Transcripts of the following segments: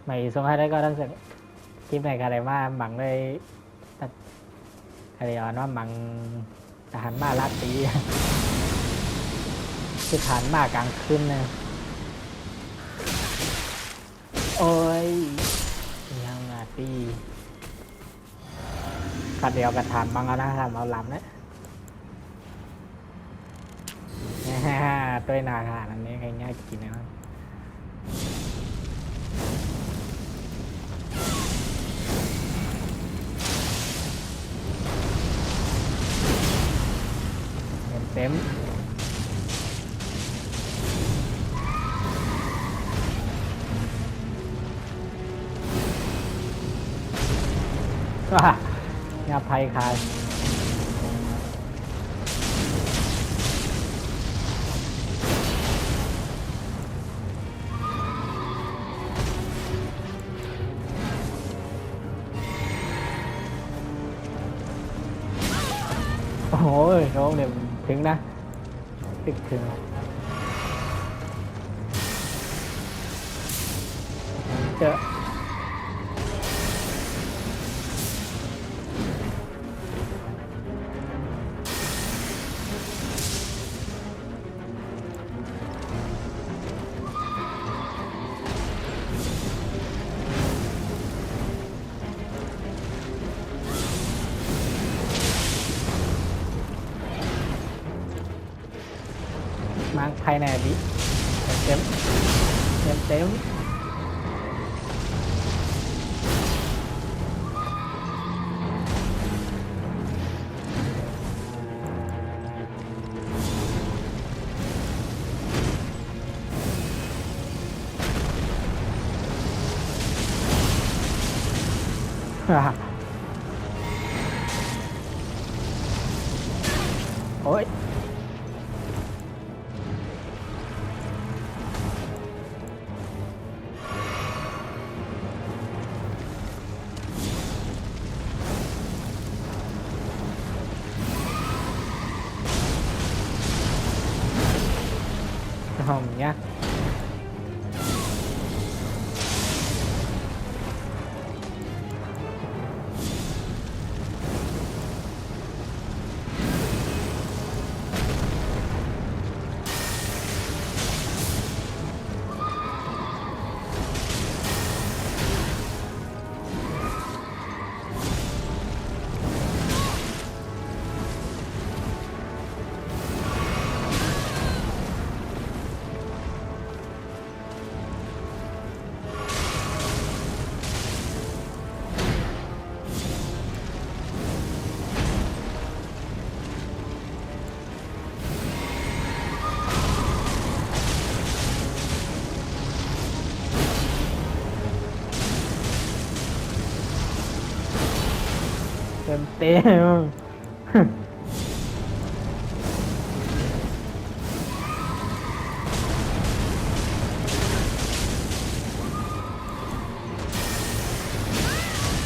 mày xuống hai đấy coi đang sự kim này cái này mà bằng đây cái này nó bằngหันมาลาตีคือหันมากลางคืนนะโอ้ยยังไงตีกัดเดียวกับฐานบางเอานะทำเอาลำนะตัวนาฐานอันนี้ใครง่ายกินนะเต็มยาภัยคายโอ้โหน้องเนี่ยถึงนะตึกถึงเจอมาภายในดิเต็มเต็มโอ้ยห้องเนี้ยเต็ม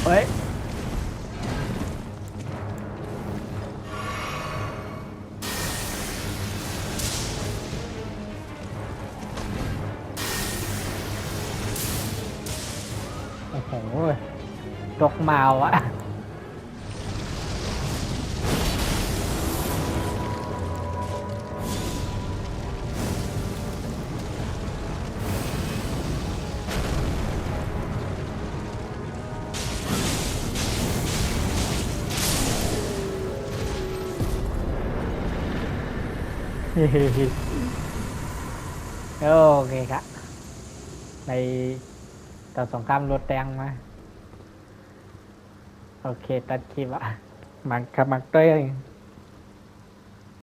เฮ้ยโอ้โหตกเมาอ่ะโอเคครับในต่อสงครามรถแดงมาโอเคตัดคลิปอ่ะมักกับมักเต้ย